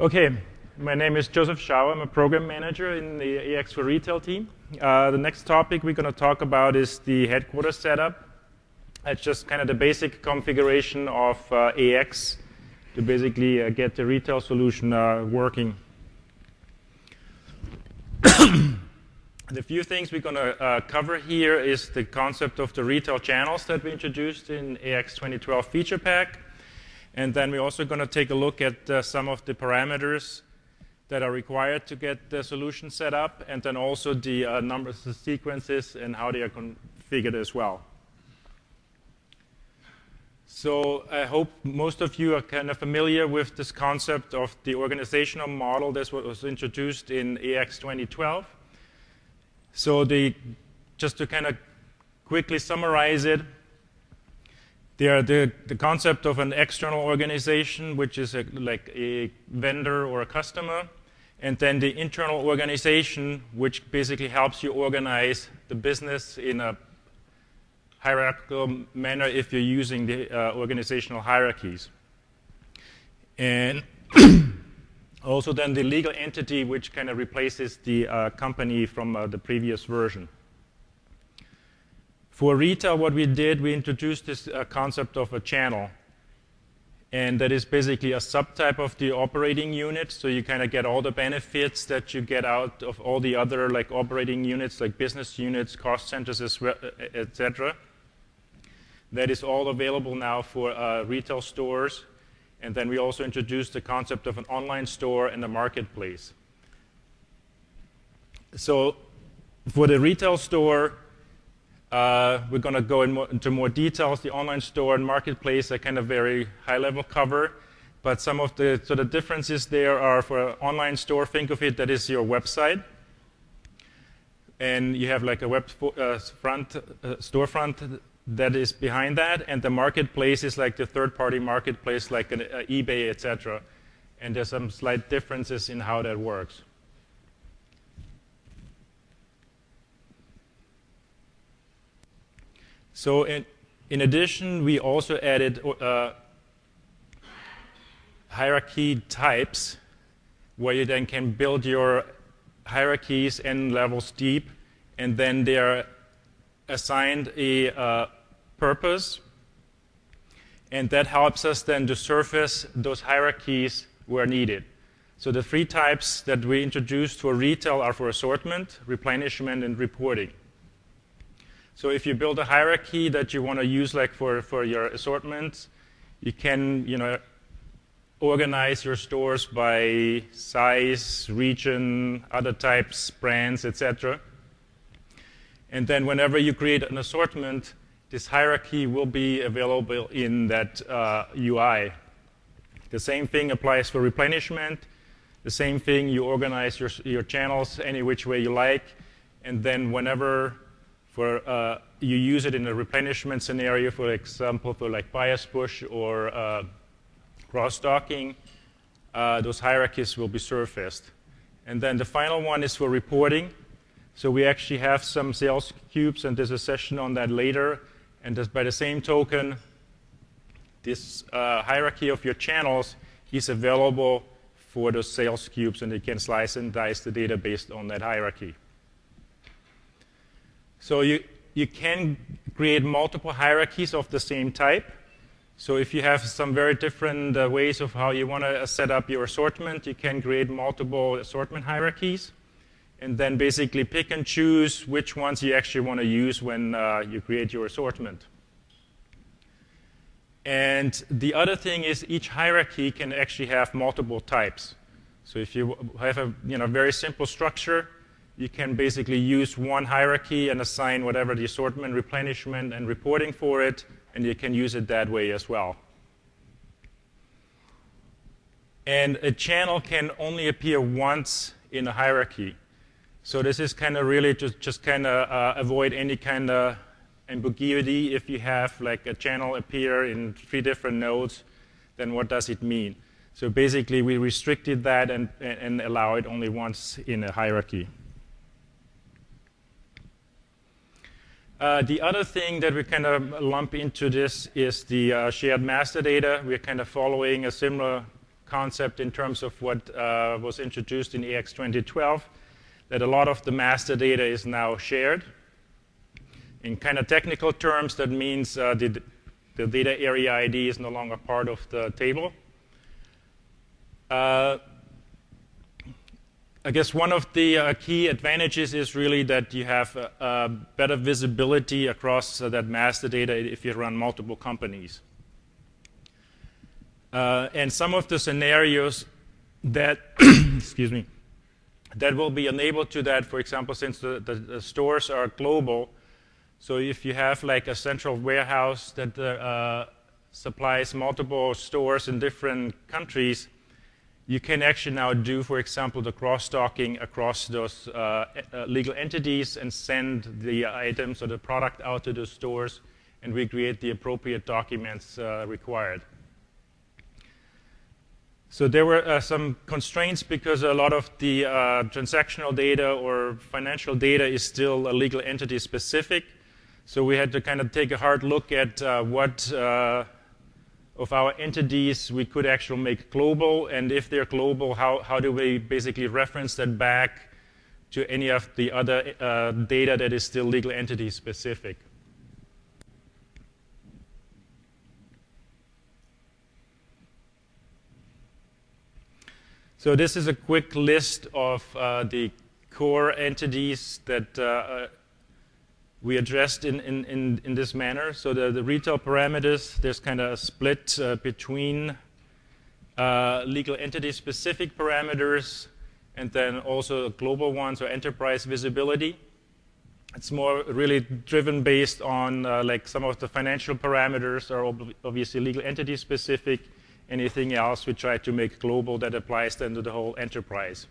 Okay, my name is Joseph Schauer. I'm a program manager in the AX for Retail team. The next topic we're going to talk about is the headquarters setup. It's just kind of the basic configuration of AX to basically get the retail solution working. The few things we're going to cover here is the concept of the retail channels that we introduced in AX 2012 feature pack. And then we're also going to take a look at some of the parameters that are required to get the solution set up, and then also the numbers, the sequences, and how they are configured as well. So I hope most of you are kind of familiar with this concept of the organizational model. That's what was introduced in AX 2012. So just to kind of quickly summarize it, the concept of an external organization, which is like a vendor or a customer, and then the internal organization, which basically helps you organize the business in a hierarchical manner if you're using the organizational hierarchies. And also then the legal entity, which kind of replaces the company from the previous version. For retail, what we did, we introduced this concept of a channel. And that is basically a subtype of the operating unit. So you kind of get all the benefits that you get out of all the other like operating units, like business units, cost centers, etc. That is all available now for retail stores. And then we also introduced the concept of an online store and a marketplace. So for the retail store, we're going to go into more details. The online store and marketplace are kind of very high-level cover, but some of the sort of differences there are for an online store, think of it, that is your website. And you have like a storefront that is behind that, and the marketplace is like the third-party marketplace, like an eBay, etc. And there's some slight differences in how that works. So in addition, we also added hierarchy types, where you then can build your hierarchies n levels deep, and then they are assigned a purpose, and that helps us then to surface those hierarchies where needed. So the three types that we introduced for retail are for assortment, replenishment, and reporting. So if you build a hierarchy that you want to use like for your assortment, you can organize your stores by size, region, other types, brands, etc. And then whenever you create an assortment, this hierarchy will be available in that UI. The same thing applies for replenishment. The same thing, you organize your channels any which way you like, and then whenever you use it in a replenishment scenario, for example, for like bias push or cross-docking, those hierarchies will be surfaced. And then the final one is for reporting. So we actually have some sales cubes, and there's a session on that later. And just by the same token, this hierarchy of your channels is available for those sales cubes, and you can slice and dice the data based on that hierarchy. So you can create multiple hierarchies of the same type. So if you have some very different ways of how you want to set up your assortment, you can create multiple assortment hierarchies, and then basically pick and choose which ones you actually want to use when you create your assortment. And the other thing is each hierarchy can actually have multiple types. So if you have a very simple structure, you can basically use one hierarchy and assign whatever the assortment, replenishment, and reporting for it, and you can use it that way as well. And a channel can only appear once in a hierarchy. So this is kind of really just kind of avoid any kind of ambiguity. If you have like a channel appear in 3 different nodes, then what does it mean? So basically, we restricted that and allow it only once in a hierarchy. The other thing that we kind of lump into this is the shared master data. We're kind of following a similar concept in terms of what was introduced in AX 2012, that a lot of the master data is now shared. In kind of technical terms, that means the data area ID is no longer part of the table. I guess one of the key advantages is really that you have better visibility across that master data if you run multiple companies. And some of the scenarios that, excuse me, that will be enabled to that, for example, since the stores are global, so if you have like a central warehouse that supplies multiple stores in different countries, you can actually now do, for example, the cross-docking across those legal entities and send the items or the product out to the stores and recreate the appropriate documents required. So there were some constraints because a lot of the transactional data or financial data is still legal entity specific. So we had to kind of take a hard look at what of our entities we could actually make global, and if they're global, how do we basically reference that back to any of the other data that is still legal entity specific. So this is a quick list of the core entities that we addressed in this manner. So the retail parameters, there's kind of a split between legal entity-specific parameters and then also global ones or enterprise visibility. It's more really driven based on like some of the financial parameters are obviously legal entity-specific. Anything else we try to make global that applies then to the whole enterprise.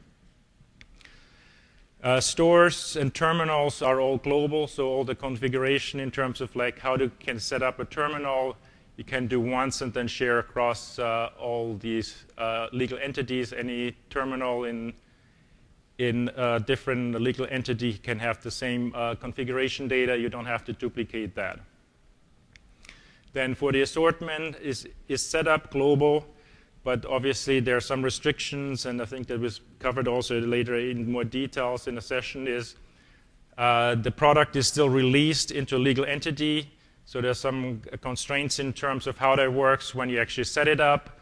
Stores and terminals are all global, so all the configuration in terms of like how you can set up a terminal, you can do once and then share across all these legal entities. Any terminal in different legal entity can have the same configuration data. You don't have to duplicate that. Then for the assortment is set up global. But obviously, there are some restrictions, and I think that was covered also later in more details in the session, is the product is still released into a legal entity. So there's some constraints in terms of how that works when you actually set it up.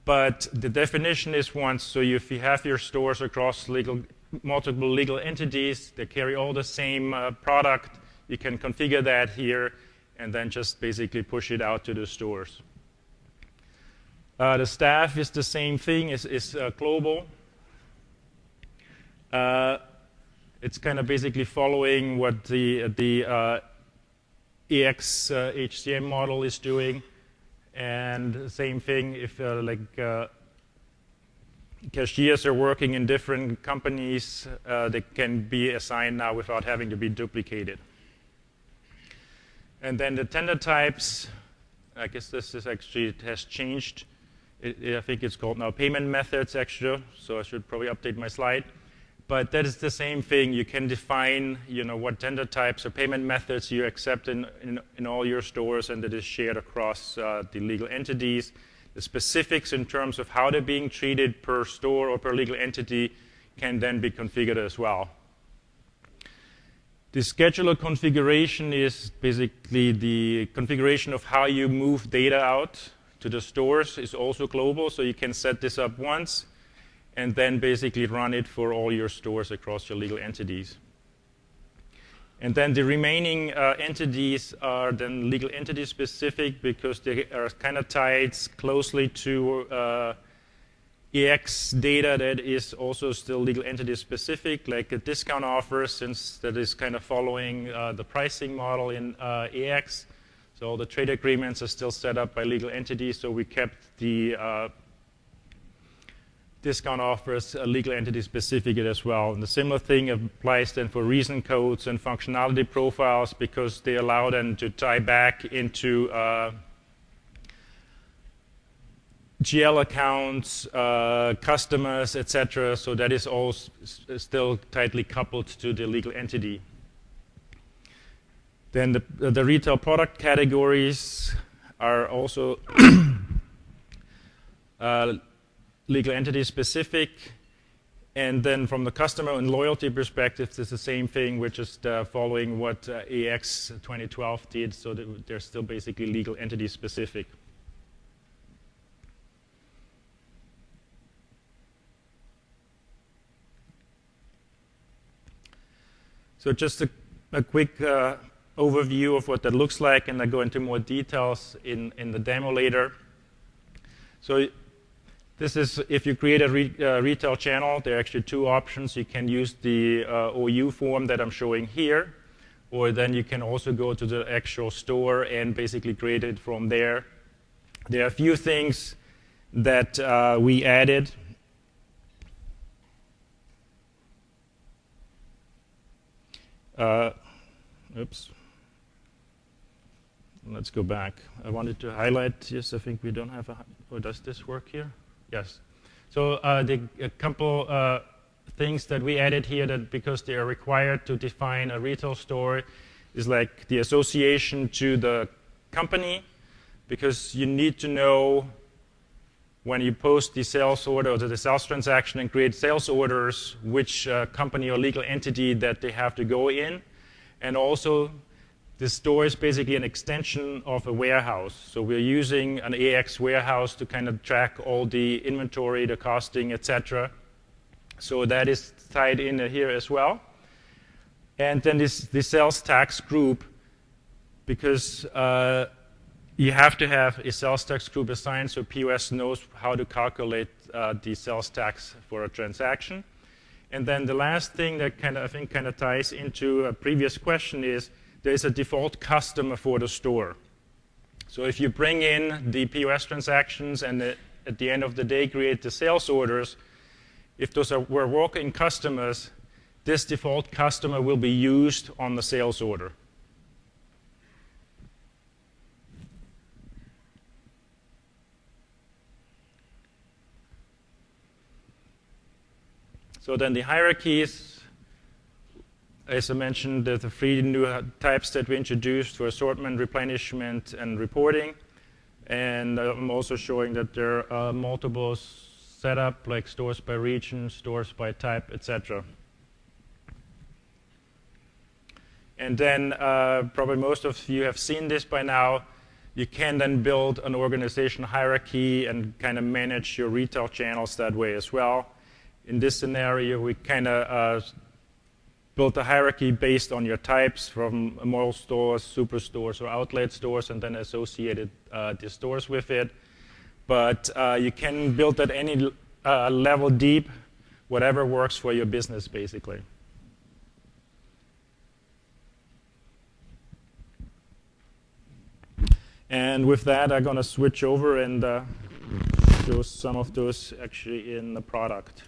But the definition is once, so if you have your stores across multiple legal entities that carry all the same product, you can configure that here and then just basically push it out to the stores. The staff is the same thing, is global. It's kind of basically following what the EX HCM model is doing. And the same thing if cashiers are working in different companies, they can be assigned now without having to be duplicated. And then the tender types, I guess this is actually has changed. I think it's called now payment methods actually, so I should probably update my slide. But that is the same thing. You can define, what tender types or payment methods you accept in all your stores, and that is shared across the legal entities. The specifics in terms of how they're being treated per store or per legal entity can then be configured as well. The scheduler configuration is basically the configuration of how you move data out to the stores is also global, so you can set this up once and then basically run it for all your stores across your legal entities. And then the remaining entities are then legal entity specific because they are kind of tied closely to EX data that is also still legal entity specific, like a discount offer, since that is kind of following the pricing model in EX. So all the trade agreements are still set up by legal entities, so we kept the discount offers legal entity specific as well. And the similar thing applies then for reason codes and functionality profiles because they allow them to tie back into GL accounts, customers, etc. So that is all still tightly coupled to the legal entity. Then the retail product categories are also legal entity specific. And then from the customer and loyalty perspective, it's the same thing. We're just following what AX 2012 did, so that they're still basically legal entity specific. So just a quick overview of what that looks like, and I go into more details in the demo later. So this is, if you create a retail channel, there are actually two options. You can use the OU form that I'm showing here, or then you can also go to the actual store and basically create it from there. There are a few things that we added. Oops. Let's go back. I wanted to highlight, yes, I think we don't have a, or does this work here? Yes. So a couple things that we added here, that because they are required to define a retail store, is like the association to the company, because you need to know when you post the sales order or the sales transaction and create sales orders, which company or legal entity that they have to go in. And also, the store is basically an extension of a warehouse. So we're using an AX warehouse to kind of track all the inventory, the costing, etc. So that is tied in here as well. And then the sales tax group, because you have to have a sales tax group assigned so POS knows how to calculate the sales tax for a transaction. And then the last thing that I think ties into a previous question is, there's a default customer for the store. So if you bring in the POS transactions and at the end of the day create the sales orders, if those were walk-in customers, this default customer will be used on the sales order. So then the hierarchies, as I mentioned, the three new types that we introduced for assortment, replenishment, and reporting. And I'm also showing that there are multiple setup, like stores by region, stores by type, etc. And then probably most of you have seen this by now. You can then build an organization hierarchy and kind of manage your retail channels that way as well. In this scenario, we kind of built a hierarchy based on your types, from mall stores, superstores, or outlet stores, and then associated the stores with it. But you can build at any level deep, whatever works for your business, basically. And with that, I'm going to switch over and show some of those actually in the product.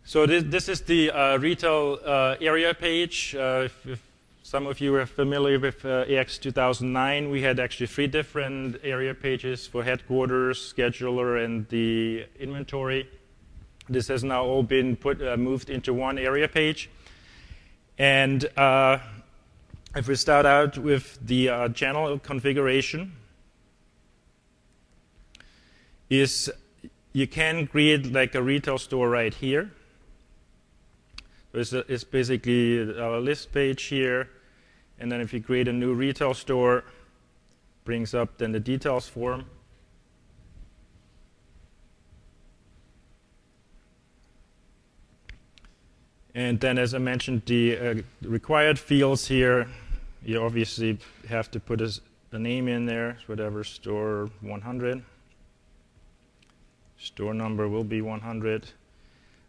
So this is the retail area page. If some of you are familiar with AX 2009, we had actually 3 different area pages for headquarters, scheduler, and the inventory. This has now all been moved into one area page. And if we start out with the channel configuration, is you can create like a retail store right here. It's basically our list page here. And then if you create a new retail store, brings up then the details form. And then, as I mentioned, the required fields here, you obviously have to put a name in there, whatever, store 100. Store number will be 100.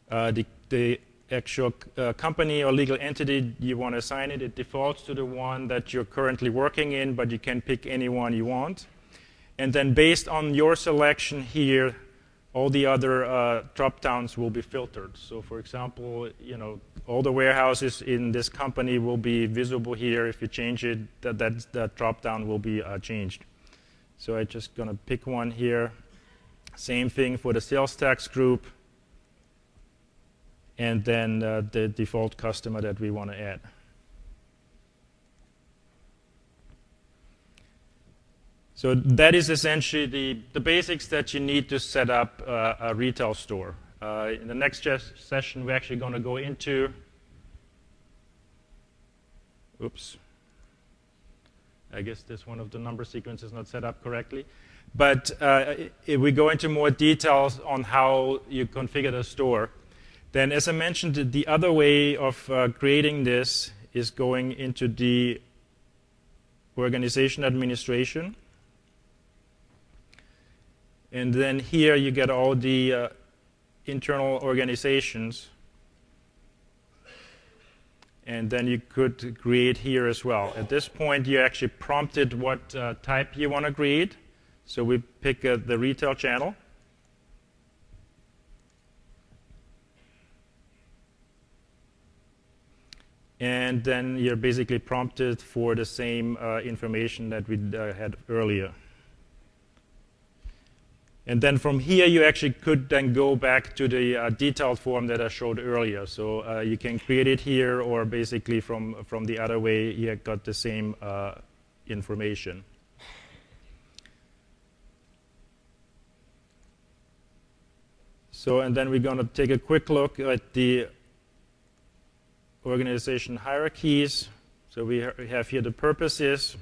The actual company or legal entity you want to assign it defaults to the one that you're currently working in, but you can pick any one you want. And then based on your selection here, all the other drop-downs will be filtered. So for example, all the warehouses in this company will be visible here. If you change it, that drop-down will be changed. So I'm just going to pick one here. Same thing for the sales tax group. And then the default customer that we want to add. So that is essentially the basics that you need to set up a retail store. In the next session, we're actually going to go into, oops, I guess this one of the number sequence is not set up correctly. But if we go into more details on how you configure the store, then as I mentioned, the other way of creating this is going into the organization administration. And then here you get all the internal organizations. And then you could create here as well. At this point, you actually prompted what type you want to create. So we pick the retail channel. And then you're basically prompted for the same information that we had earlier. And then from here, you actually could then go back to the detailed form that I showed earlier. So you can create it here, or basically from the other way, you got the same information. So, and then we're going to take a quick look at the organization hierarchies. So we have here the purposes.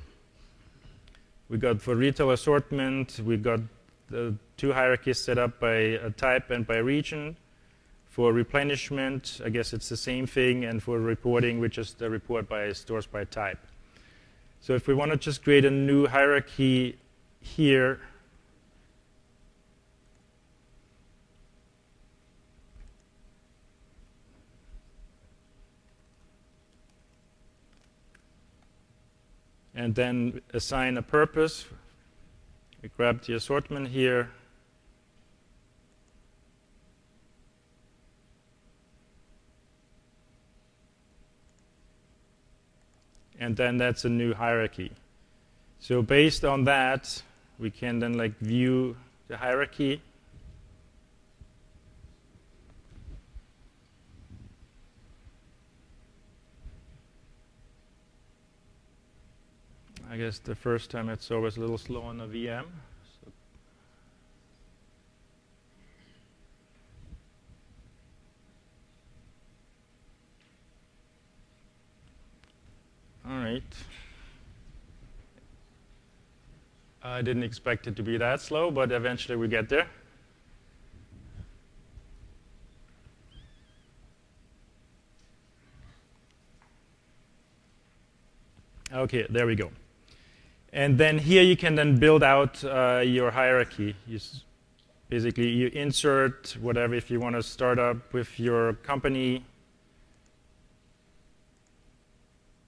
We got for retail assortment, we got the two hierarchies set up by type and by region. For replenishment, I guess it's the same thing, and for reporting, we just report by stores by type. So if we want to just create a new hierarchy here, and then assign a purpose. We grab the assortment here. And then that's a new hierarchy. So based on that, we can then view the hierarchy. I guess the first time it's always a little slow on the VM. So all right. I didn't expect it to be that slow, but eventually we get there. Okay, there we go. And then here you can then build out your hierarchy. Basically, you insert whatever, if you want to start up with your company,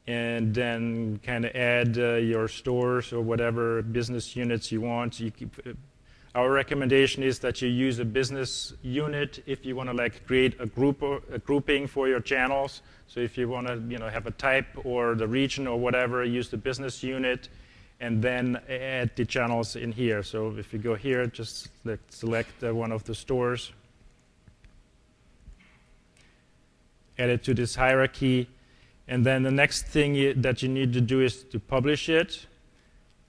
and then kind of add your stores or whatever business units you want. Our recommendation is that you use a business unit if you want to create a grouping for your channels. So if you want to have a type or the region or whatever, use the business unit, and then add the channels in here. So if you go here, just select one of the stores, add it to this hierarchy, and then the next thing that you need to do is to publish it.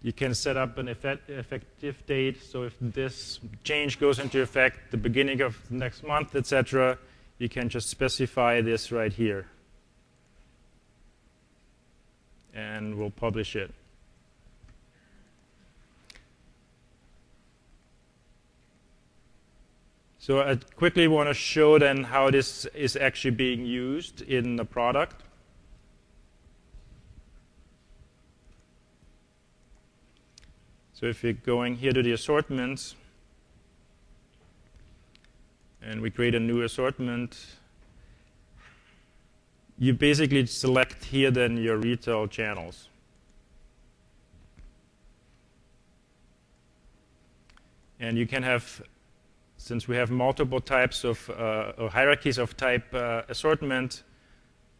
You can set up an effective date. So if this change goes into effect the beginning of next month, etc., you can just specify this right here. And we'll publish it. So I quickly want to show then how this is actually being used in the product. So if you're going here to the assortments, and we create a new assortment, you basically select here then your retail channels. And you can have, since we have multiple types of or hierarchies of type assortment,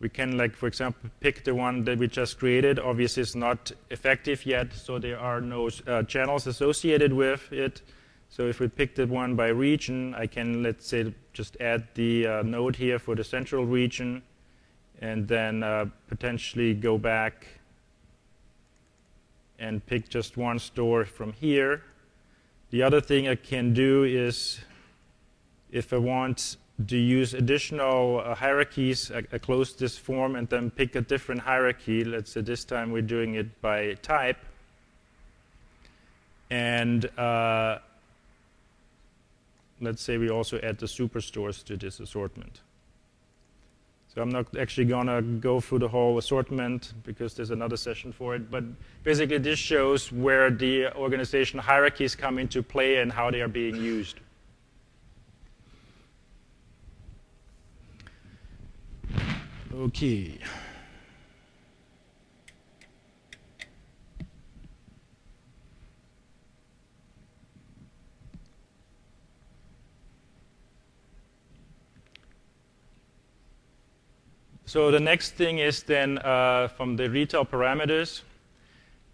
We can, like, for example, pick the one that we just created. Obviously, it's not effective yet, so there are no channels associated with it. So if we pick the one by region, I can, let's say, just add the node here for the central region, and then potentially go back and pick just one store from here. The other thing I can do is, if I want to use additional hierarchies, I close this form and then pick a different hierarchy. Let's say this time we're doing it by type. And let's say we also add the superstores to this assortment. So I'm not actually going to go through the whole assortment because there's another session for it. But basically, this shows where the organization hierarchies come into play and how they are being used. Okay. So the next thing is then from the retail parameters.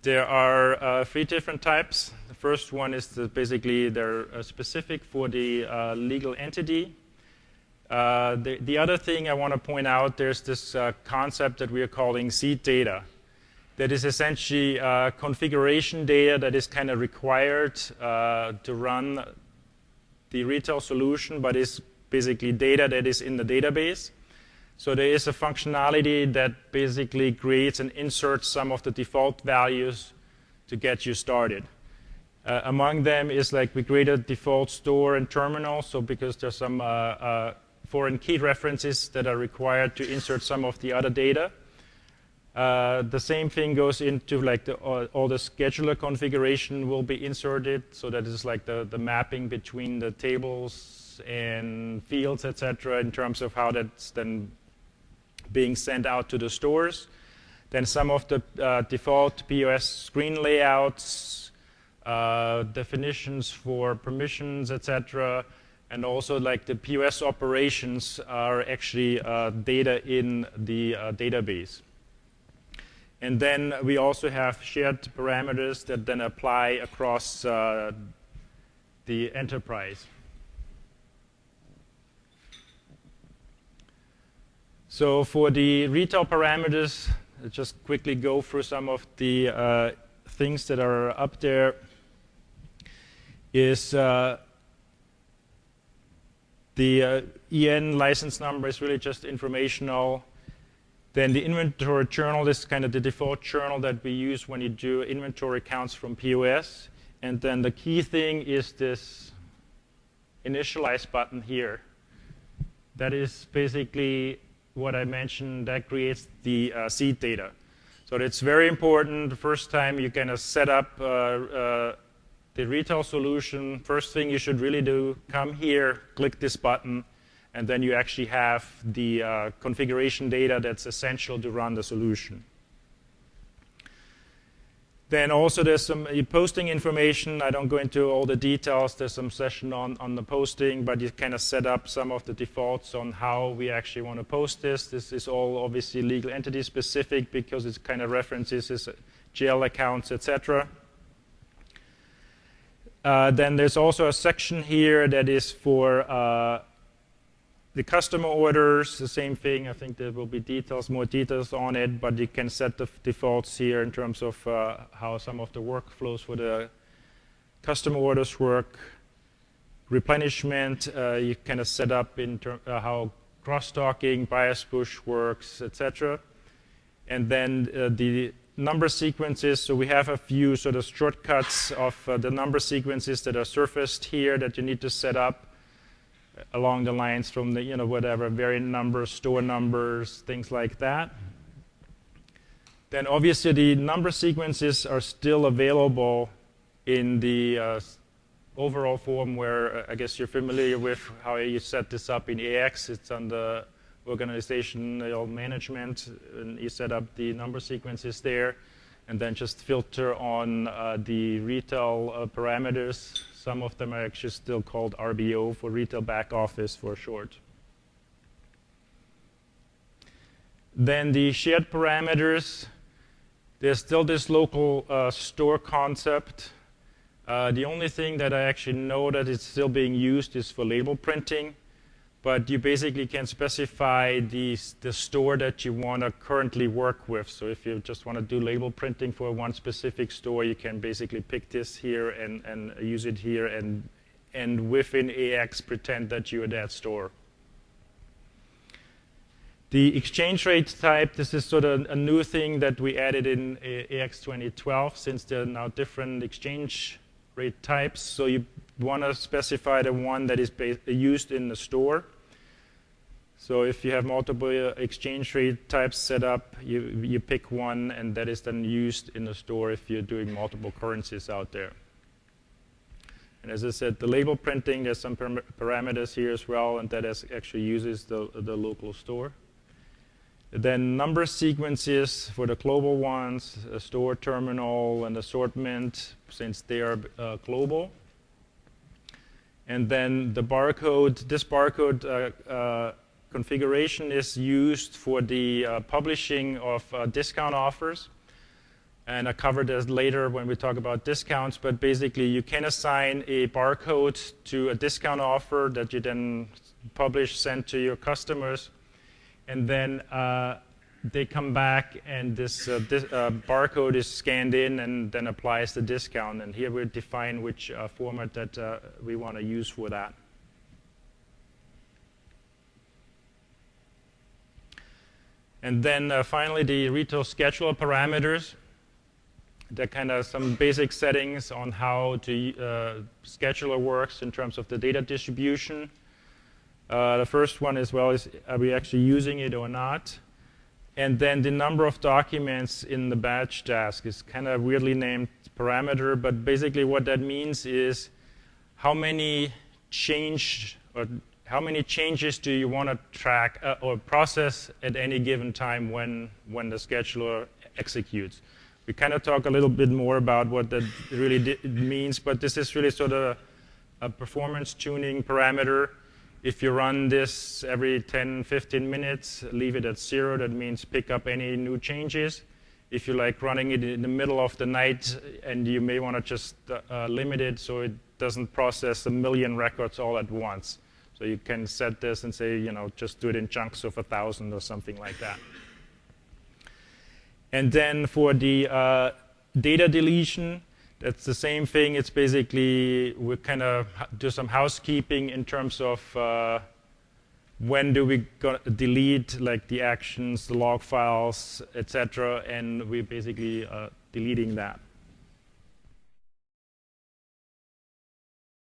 There are 3 different types. The first one is basically they're specific for the legal entity. The other thing I want to point out, there's this concept that we are calling seed data. That is essentially configuration data that is kind of required to run the retail solution, but is basically data that is in the database. So there is a functionality that basically creates and inserts some of the default values to get you started. Among them is, like, we created a default store and terminal, so because there's some foreign key references that are required to insert some of the other data. The same thing goes into, like, all the scheduler configuration will be inserted, so that is like the mapping between the tables and fields, etc., in terms of how that's then being sent out to the stores. Then some of the default POS screen layouts, definitions for permissions, etc., and also, like, the POS operations are actually data in the database. And then we also have shared parameters that then apply across the enterprise. So for the retail parameters, I'll just quickly go through some of the things that are up there. Is the EN license number is really just informational. Then the inventory journal is kind of the default journal that we use when you do inventory counts from POS. And then the key thing is this initialize button here. That is basically what I mentioned, that creates the seed data. So it's very important. The first time you kind of set up the retail solution, first thing you should really do, come here, click this button, and then you actually have the configuration data that's essential to run the solution. Then also there's some posting information. I don't go into all the details. There's some session on the posting, but you kind of set up some of the defaults on how we actually want to post this. This is all obviously legal entity specific because it kind of references GL accounts, etc. Then there's also a section here that is for the customer orders, the same thing. I think there will be more details on it, but you can set the defaults here in terms of how some of the workflows for the customer orders work. Replenishment, you kind of set up in how cross-talking, bias push works, etc. And then the number sequences. So we have a few sort of shortcuts of the number sequences that are surfaced here that you need to set up along the lines from the, whatever, variant numbers, store numbers, things like that. Then obviously the number sequences are still available in the overall form where I guess you're familiar with how you set this up in AX. It's on the organizational management, and you set up the number sequences there, and then just filter on the retail parameters. Some of them are actually still called RBO, for retail back office for short. Then the shared parameters, there's still this local store concept. The only thing that I actually know that it's still being used is for label printing. But you basically can specify the store that you want to currently work with. So if you just want to do label printing for one specific store, you can basically pick this here and use it here, and within AX pretend that you're that store. The exchange rate type, this is sort of a new thing that we added in AX 2012, since there are now different exchange rate types. So you want to specify the one that is used in the store. So if you have multiple exchange rate types set up, you pick one, and that is then used in the store if you're doing multiple currencies out there. And as I said, the label printing, there's some parameters here as well, and that actually uses the local store. Then number sequences for the global ones, a store terminal and assortment, since they are global. And then the barcode, this barcode configuration is used for the publishing of discount offers. And I'll cover this later when we talk about discounts, but basically you can assign a barcode to a discount offer that you then publish, send to your customers, and then they come back and this barcode is scanned in and then applies the discount. And here we define which format that we want to use for that. And then finally, the retail scheduler parameters. They're kind of some basic settings on how the scheduler works in terms of the data distribution. The first one as well is, are we actually using it or not? And then the number of documents in the batch task is kind of weirdly named parameter, but basically what that means is how many changes do you want to track or process at any given time when the scheduler executes. We kind of talk a little bit more about what that really means, but this is really sort of a performance tuning parameter. If you run this every 10, 15 minutes, leave it at 0, that means pick up any new changes. If you like running it in the middle of the night, and you may want to just limit it so it doesn't process 1 million records all at once. So you can set this and say, just do it in chunks of 1,000 or something like that. And then for the data deletion, that's the same thing. It's basically, we kind of do some housekeeping in terms of when do we delete like the actions, the log files, etc., and we're basically deleting that.